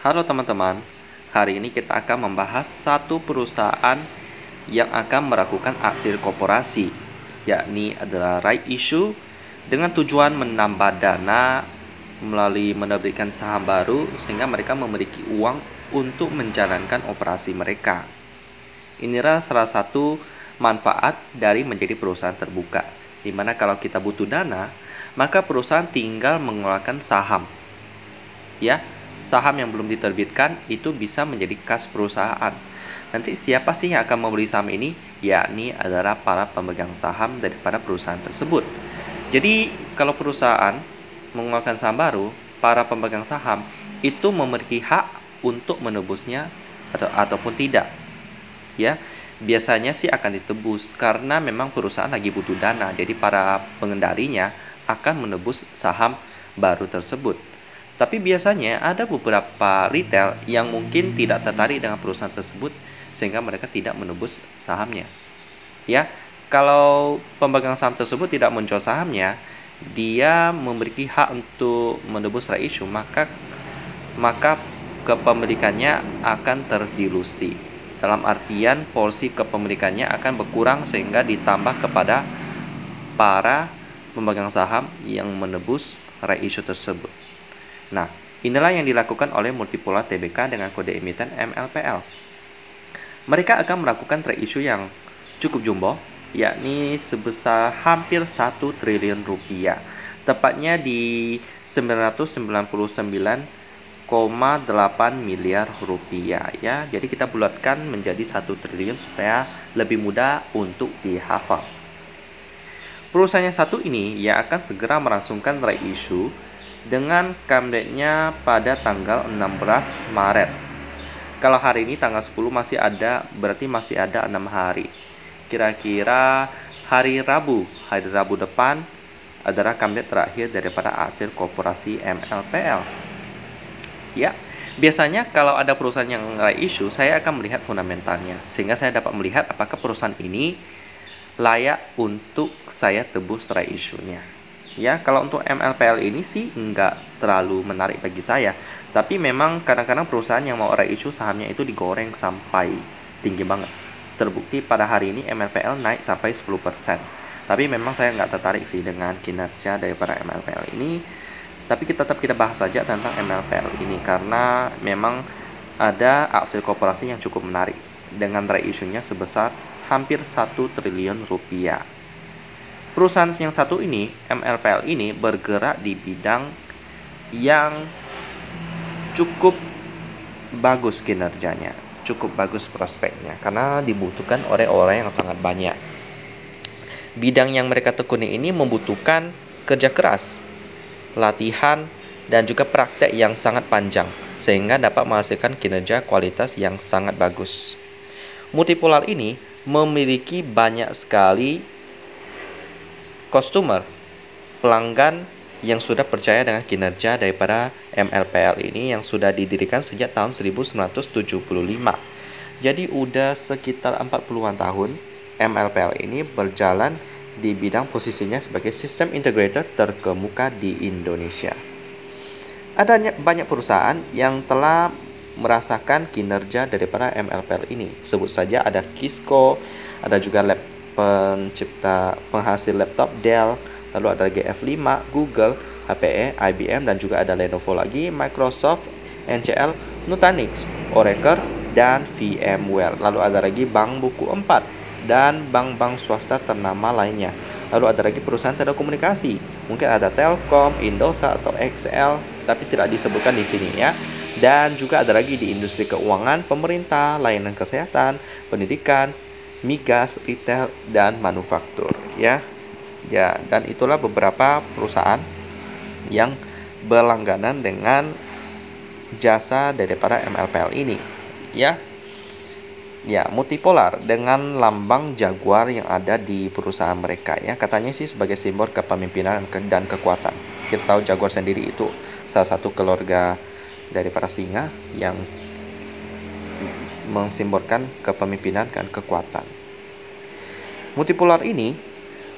Halo teman-teman, hari ini kita akan membahas satu perusahaan yang akan melakukan aksi korporasi, yakni adalah right issue dengan tujuan menambah dana melalui menerbitkan saham baru sehingga mereka memiliki uang untuk menjalankan operasi mereka. Inilah salah satu manfaat dari menjadi perusahaan terbuka, di mana kalau kita butuh dana, maka perusahaan tinggal mengeluarkan saham. Ya, saham yang belum diterbitkan itu bisa menjadi kas perusahaan. Nanti siapa sih yang akan membeli saham ini? Yakni adalah para pemegang saham daripada perusahaan tersebut. Jadi, kalau perusahaan mengeluarkan saham baru, para pemegang saham itu memiliki hak untuk menebusnya ataupun tidak. Ya, biasanya sih akan ditebus karena memang perusahaan lagi butuh dana. Jadi para pengendalinya akan menebus saham baru tersebut. Tapi biasanya ada beberapa retail yang mungkin tidak tertarik dengan perusahaan tersebut sehingga mereka tidak menebus sahamnya. Ya, kalau pemegang saham tersebut tidak menjual sahamnya, dia memiliki hak untuk menebus right issue, maka kepemilikannya akan terdilusi. Dalam artian porsi kepemilikannya akan berkurang sehingga ditambah kepada para pemegang saham yang menebus right issue tersebut. Nah, inilah yang dilakukan oleh Multipolar Tbk dengan kode emiten MLPL. Mereka akan melakukan right issue yang cukup jumbo, yakni sebesar hampir 1 triliun rupiah. Tepatnya di 999,8 miliar rupiah ya. Jadi kita bulatkan menjadi 1 triliun supaya lebih mudah untuk dihafal. Perusahaan yang satu ini yang akan segera melangsungkan right issue dengan come date-nya pada tanggal 16 Maret. Kalau hari ini tanggal 10 masih ada, berarti masih ada 6 hari. Kira-kira hari Rabu depan adalah come date terakhir daripada hasil korporasi MLPL. Ya, biasanya kalau ada perusahaan yang right issue, saya akan melihat fundamentalnya, sehingga saya dapat melihat apakah perusahaan ini layak untuk saya tebus right issue-nya. Ya, kalau untuk MLPL ini sih nggak terlalu menarik bagi saya. Tapi memang kadang-kadang perusahaan yang mau right issue sahamnya itu digoreng sampai tinggi banget. Terbukti pada hari ini MLPL naik sampai 10%. Tapi memang saya nggak tertarik sih dengan kinerja daripada MLPL ini. Tapi kita bahas saja tentang MLPL ini karena memang ada aksi korporasi yang cukup menarik dengan right issue-nya sebesar hampir 1 triliun rupiah. Perusahaan yang satu ini, MLPL ini bergerak di bidang yang cukup bagus kinerjanya, cukup bagus prospeknya karena dibutuhkan oleh orang yang sangat banyak. Bidang yang mereka tekuni ini membutuhkan kerja keras, latihan, dan juga praktek yang sangat panjang sehingga dapat menghasilkan kinerja kualitas yang sangat bagus. Multipolar ini memiliki banyak sekali pelanggan yang sudah percaya dengan kinerja daripada MLPL ini yang sudah didirikan sejak tahun 1975. Jadi udah sekitar 40-an tahun MLPL ini berjalan di bidang posisinya sebagai sistem integrator terkemuka di Indonesia. Ada banyak perusahaan yang telah merasakan kinerja daripada MLPL ini. Sebut saja ada Kisco, ada juga penghasil laptop Dell, lalu ada GF5, Google, HPE, IBM, dan juga ada Lenovo lagi, Microsoft, NCL, Nutanix, Oracle, dan VMware. Lalu ada lagi Bank Buku 4 dan bank-bank swasta ternama lainnya. Lalu ada lagi perusahaan telekomunikasi, mungkin ada Telkom, Indosat atau XL, tapi tidak disebutkan di sini ya. Dan juga ada lagi di industri keuangan, pemerintah, layanan kesehatan, pendidikan, migas, retail, dan manufaktur ya. Ya, dan itulah beberapa perusahaan yang berlangganan dengan jasa daripada MLPL ini ya. Ya, Multipolar dengan lambang jaguar yang ada di perusahaan mereka ya. Katanya sih sebagai simbol kepemimpinan dan kekuatan. Kita tahu jaguar sendiri itu salah satu keluarga daripada singa yang mensimbolkan kepemimpinan dan kekuatan. Multipolar ini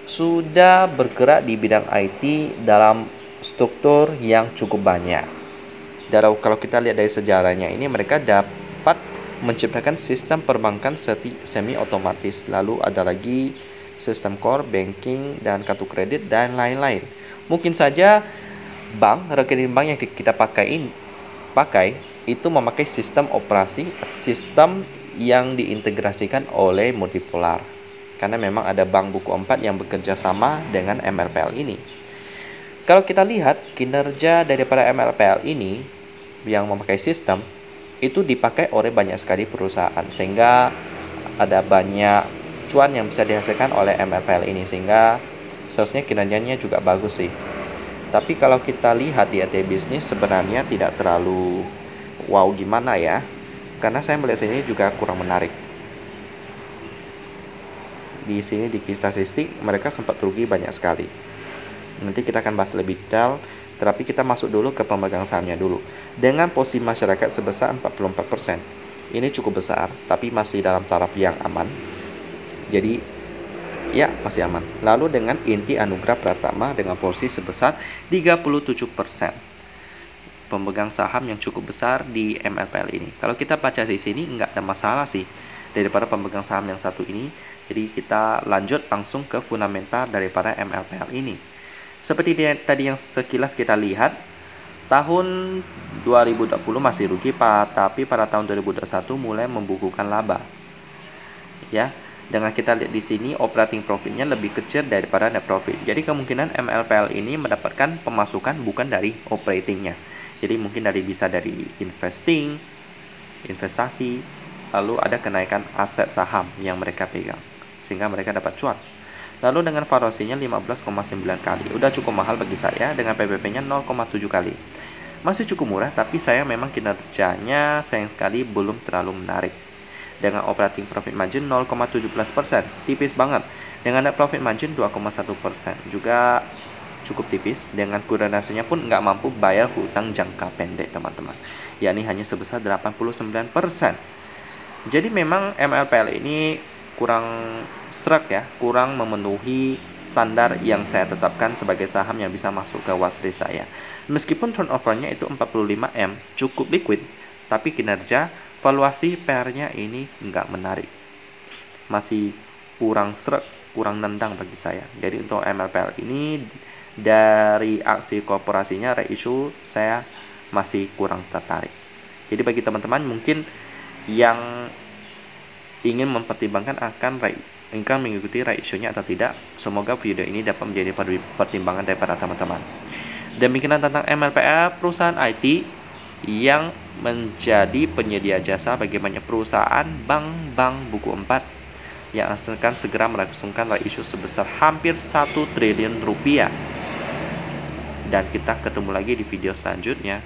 sudah bergerak di bidang IT dalam struktur yang cukup banyak. Kalau kita lihat dari sejarahnya ini, mereka dapat menciptakan sistem perbankan semi otomatis. Lalu ada lagi sistem core banking dan kartu kredit dan lain-lain. Mungkin saja rekening bank yang kita pakai itu memakai sistem operasi, sistem yang diintegrasikan oleh multipolar. Karena memang ada bank buku 4 yang bekerja sama dengan MLPL ini. Kalau kita lihat kinerja daripada MLPL ini yang memakai sistem itu dipakai oleh banyak sekali perusahaan, sehingga ada banyak cuan yang bisa dihasilkan oleh MLPL ini, sehingga seharusnya kinerjanya juga bagus sih. Tapi kalau kita lihat di AT bisnis sebenarnya tidak terlalu wow gimana ya, karena saya melihat sini juga kurang menarik. Di sini di statistik mereka sempat rugi banyak sekali. Nanti kita akan bahas lebih detail, tetapi kita masuk dulu ke pemegang sahamnya dulu. Dengan posisi masyarakat sebesar 44%. Ini cukup besar, tapi masih dalam taraf yang aman. Jadi ya masih aman. Lalu dengan Inti Anugrah Pratama dengan posisi sebesar 37%. Pemegang saham yang cukup besar di MLPL ini. Kalau kita baca di sini nggak ada masalah sih daripada pemegang saham yang satu ini. Jadi kita lanjut langsung ke fundamental daripada MLPL ini. Seperti tadi yang sekilas kita lihat, tahun 2020 masih rugi, tapi pada tahun 2021 mulai membukukan laba. Ya, dengan kita lihat di sini operating profitnya lebih kecil daripada net profit. Jadi kemungkinan MLPL ini mendapatkan pemasukan bukan dari operatingnya. Jadi mungkin bisa dari investasi, lalu ada kenaikan aset saham yang mereka pegang, sehingga mereka dapat cuan. Lalu dengan valuasinya 15,9 kali, udah cukup mahal bagi saya. Dengan PBV-nya 0,7 kali, masih cukup murah, tapi saya memang kinerjanya sayang sekali belum terlalu menarik. Dengan operating profit margin 0,17%, tipis banget. Dengan net profit margin 2,1%, juga cukup tipis. Dengan kurang rasanya pun nggak mampu bayar hutang jangka pendek teman-teman, yakni hanya sebesar 89%. Jadi memang MLPL ini kurang serak ya, kurang memenuhi standar yang saya tetapkan sebagai saham yang bisa masuk ke watchlist saya. Meskipun turnovernya itu 45M, cukup liquid, tapi kinerja valuasi PR-nya ini nggak menarik. Masih kurang serak, kurang nendang bagi saya. Jadi untuk MLPL ini dari aksi korporasinya ratio saya masih kurang tertarik. Jadi bagi teman-teman mungkin yang ingin mempertimbangkan akan mengikuti ratio-nya atau tidak, semoga video ini dapat menjadi pertimbangan daripada teman-teman. Demikian tentang MLPL, perusahaan IT yang menjadi penyedia jasa bagi banyak perusahaan bank buku 4 yang akan segera melangsungkan ratio sebesar hampir 1 triliun rupiah. Dan kita ketemu lagi di video selanjutnya.